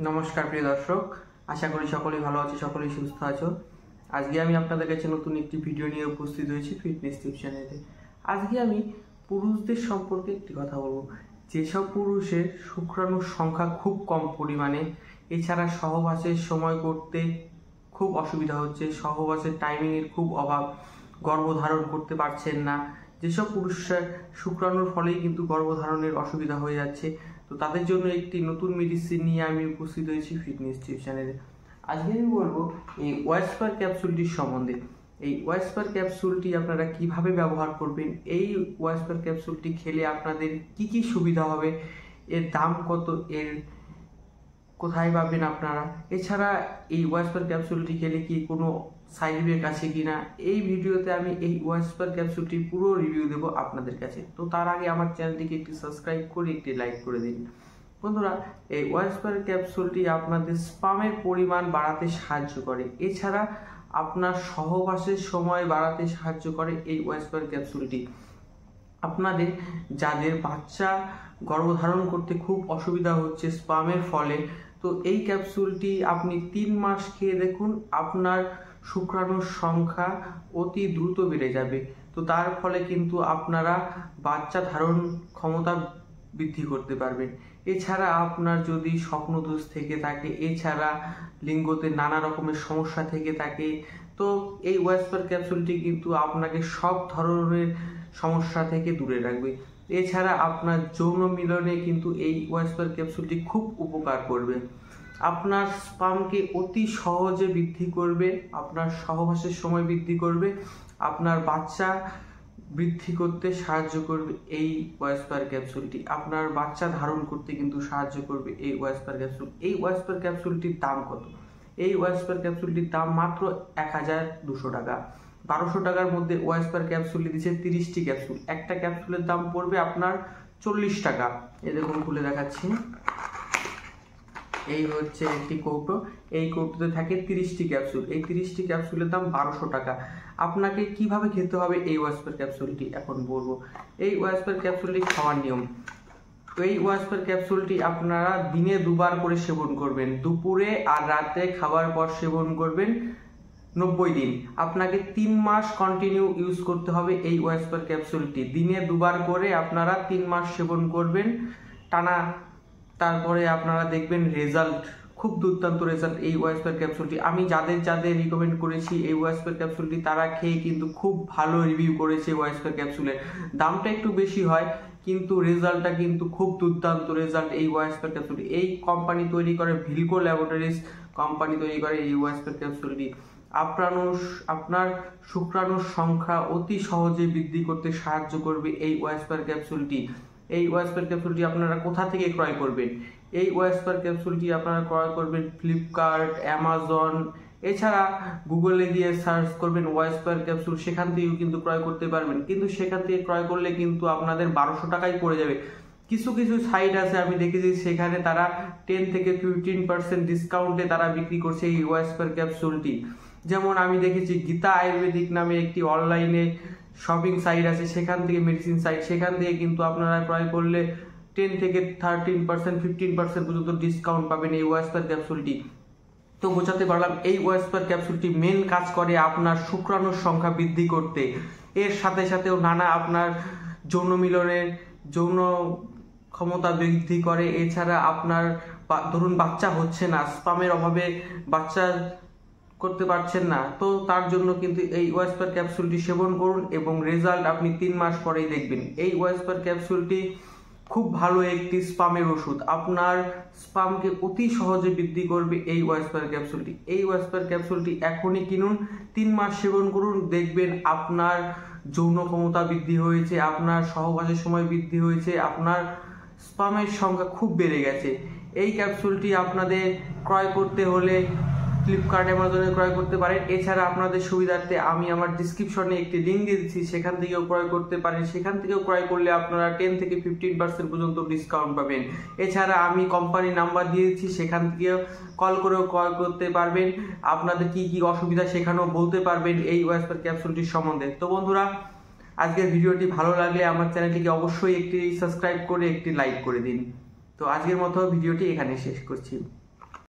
নমস্কার প্রিয় দর্শক, আশা করি সকলেই ভালো আছো, সকলেই সুস্থ আছো। আজকে আমি আপনাদের কাছে নতুন একটি ভিডিও নিয়ে উপস্থিত হয়েছি ফিটনেস টিপস চ্যানেলে। আজকে আমি পুরুষদের সম্পর্কে একটি কথা বলবো। যেসব পুরুষের শুক্রাণুর সংখ্যা খুব কম পরিমাণে, এছাড়া সহবাসের সময় করতে খুব অসুবিধা হচ্ছে, সহবাসের টাইমিংয়ের খুব অভাব, গর্ভধারণ করতে পারছেন না, যেসব পুরুষের শুক্রাণুর ফলেই কিন্তু গর্ভধারণের অসুবিধা হয়ে যাচ্ছে, তো তাদের জন্য একটি নতুন মেডিসিন নিয়ে আমি উপস্থিত হয়েছি ফিটনেস টিপস চ্যানেলে। আজকে আমি বলবো এই ওয়াইস্পার ক্যাপসুলটির সম্বন্ধে। এই ওয়াইস্পার ক্যাপসুলটি আপনারা কিভাবে ব্যবহার করবেন, এই ওয়াইস্পার ক্যাপসুলটি খেলে আপনাদের কি কি সুবিধা হবে, এর দাম কত, এর কোথায় পাবেন আপনারা, এছাড়া এই ওয়াইস্পার ক্যাপসুলটি খেলে কি কোনো সাইড ইফেক্ট আছে কিনা, এই ভিডিওতে আমি এই ওয়াইস্পার ক্যাপসুলটি পুরো রিভিউ দেবো আপনাদের কাছে। তো তার আগে আমার চ্যানেলটিকে একটি সাবস্ক্রাইব করে একটি লাইক করে দিন। বন্ধুরা, এই ওয়াইস্পার ক্যাপসুলটি আপনাদের স্পামের পরিমাণ বাড়াতে সাহায্য করে, এছাড়া আপনার সহবাসের সময় বাড়াতে সাহায্য করে এই ওয়াইস্পার ক্যাপসুলটি। আপনাদের যাদের বাচ্চা গর্ভধারণ করতে খুব অসুবিধা হচ্ছে স্পামের ফলে, তো এই ক্যাপসুলটি আপনি 3 মাস খেয়ে দেখুন, আপনার শুক্রাণুর সংখ্যা অতি দ্রুত বেড়ে যাবে। তো তার ফলে কিন্তু আপনারা বাচ্চা ধারণ ক্ষমতা বৃদ্ধি করতে পারবেন। এছাড়া আপনার যদি স্বপ্নদোষ থেকে থাকে, এছাড়া লিঙ্গতে নানা রকমের সমস্যা থেকে থাকে, তো এই ওয়াইস্পার ক্যাপসুলটি কিন্তু আপনাকে সব ধরনের সমস্যা থেকে দূরে রাখবে। এছাড়া আপনার যৌন মিলনে কিন্তু এই ওয়াইস্পার ক্যাপসুলটি খুব উপকার করবে, আপনার স্পামকে অতি সহজে বৃদ্ধি করবে, আপনার সহবাসের সময় বৃদ্ধি করবে, আপনার বাচ্চা বৃদ্ধি করতে সাহায্য করবে এই ওয়াইস্পার ক্যাপসুলটি, আপনার বাচ্চা ধারণ করতে কিন্তু সাহায্য করবে এই ওয়াইস্পার ক্যাপসুল। এই ওয়াইস্পার ক্যাপসুলটির দাম কত? এই ওয়াইস্পার ক্যাপসুলটির দাম মাত্র 1200 টাকা। 1200 টাকার মধ্যে ওয়াইস্পার ক্যাপসুলটি দিচ্ছে 30টি ক্যাপসুল। একটা ক্যাপসুলের দাম পড়বে আপনার 40 টাকা। এই দেখুন, খুলে দেখাচ্ছি। এই হচ্ছে একটি কৌটো, এই কৌটোতে থাকে 30টি ক্যাপসুল। এই 30টি ক্যাপসুলের দাম 1200 টাকা। আপনাকে কিভাবে খেতে হবে এই ওয়াইস্পার ক্যাপসুলটি এখন বলবো। এই ওয়াইস্পার ক্যাপসুলটি খাওয়ার নিয়ম, এই ওয়াইস্পার ক্যাপসুলটি আপনারা দিনে 2 বার করে সেবন করবেন, দুপুরে আর রাতে খাওয়ার পর সেবন করবেন 90 দিন। আপনাকে 3 মাস কন্টিনিউ ইউজ করতে হবে এই ওয়াইস্পার ক্যাপসুলটি, দিনে 2 বার করে আপনারা 3 মাস সেবন করবেন টানা। তারপরে আপনারা দেখবেন রেজাল্ট, খুব দুর্দান্ত রেজাল্ট এই ওয়াইস্পার ক্যাপসুলটি। আমি যাদের রিকমেন্ড করেছি এই ওয়াইস্পার ক্যাপসুলটি, তারা খেয়ে কিন্তু খুব ভালো রিভিউ করেছে ওয়াইস্পার ক্যাপসুলের। দামটা একটু বেশি হয়, কিন্তু রেজাল্টটা কিন্তু খুব দুর্দান্ত রেজাল্ট এই ওয়াইস্পার ক্যাপসুলটি। এই কোম্পানি তৈরি করে, ভিলকো ল্যাবরেটরিজ কোম্পানি তৈরি করে এই ওয়াইস্পার ক্যাপসুলটি। আপনার শুক্রাণুর সংখ্যা অতি সহজে বৃদ্ধি করতে সাহায্য করবে এই ওয়াইস্পার ক্যাপসুলটি। এই ওয়াইস্পার ক্যাপসুলটি আপনারা কোথা থেকে ক্রয় করবেন? এই ওয়াইস্পার ক্যাপসুলটি আপনারা ক্রয় করবেন ফ্লিপকার্ট, অ্যামাজন, এছাড়া গুগলে গিয়ে সার্চ করবেন ওয়াইস্পার ক্যাপসুল, সেখান থেকেও কিন্তু ক্রয় করতে পারবেন। কিন্তু সেখান থেকে ক্রয় করলে কিন্তু আপনাদের 1200 টাকায় পড়ে যাবে। কিছু কিছু সাইট আছে আমি দেখেছি, সেখানে তারা 10 থেকে 15% ডিসকাউন্টে তারা বিক্রি করছে এই ওয়াইস্পার ক্যাপসুলটি। যেমন আমি দেখেছি গীতা আয়ুর্বেদিক নামে একটি অনলাইনে শপিং সাইট আছে, সেখান থেকে মেডিসিন সাইট, সেখান থেকে কিন্তু আপনারা ক্রয় করলে 10 থেকে 13%, 15% পর্যন্ত ডিসকাউন্ট পাবেন এই ওয়াইস্পার ক্যাপসুলটি। তো বোঝাতে পারলাম এই ওয়াইস্পার ক্যাপসুলটি মেন কাজ করে আপনার শুক্রাণুর সংখ্যা বৃদ্ধি করতে, এর সাথে সাথেও নানা আপনার যৌন মিলনের যৌন ক্ষমতা বৃদ্ধি করে। এছাড়া আপনার ধরুন বাচ্চা হচ্ছে না, স্পামের অভাবে বাচ্চা করতে পারছেন না, তো তার জন্য কিন্তু এই ওয়াইস্পার ক্যাপসুলটি সেবন করুন এবং রেজাল্ট আপনি 3 মাস পরেই দেখবেন। এই ওয়াইস্পার ক্যাপসুলটি খুব ভালো একটি স্পামের ওষুধ, আপনার স্পামকে অতি সহজে বৃদ্ধি করবে এই ওয়াইস্পার ক্যাপসুলটি। এই ওয়াইস্পার ক্যাপসুলটি এখনই কিনুন, 3 মাস সেবন করুন, দেখবেন আপনার যৌন ক্ষমতা বৃদ্ধি হয়েছে, আপনার সহবাসের সময় বৃদ্ধি হয়েছে, আপনার স্পামের সংখ্যা খুব বেড়ে গেছে। এই ক্যাপসুলটি আপনাদের ক্রয় করতে হলে ফ্লিপকার্ট, অ্যামাজনে ক্রয় করতে পারেন। এছাড়া আপনাদের সুবিধার্থে আমি আমার ডিসক্রিপশনে একটি লিঙ্ক দিয়ে দিচ্ছি, সেখান থেকেও ক্রয় করতে পারেন। সেখান থেকেও ক্রয় করলে আপনারা 10 থেকে 15% পর্যন্ত ডিসকাউন্ট পাবেন। এছাড়া আমি কোম্পানির নাম্বার দিয়ে দিচ্ছি, সেখান থেকেও কল করেও ক্রয় করতে পারবেন। আপনাদের কি কি অসুবিধা সেখানেও বলতে পারবেন এই ওয়াইস্পার ক্যাপসুলটির সম্বন্ধে। তো বন্ধুরা, আজকের ভিডিওটি ভালো লাগলে আমার চ্যানেলটিকে অবশ্যই একটি সাবস্ক্রাইব করে একটি লাইক করে দিন। তো আজকের মতো ভিডিওটি এখানে শেষ করছি।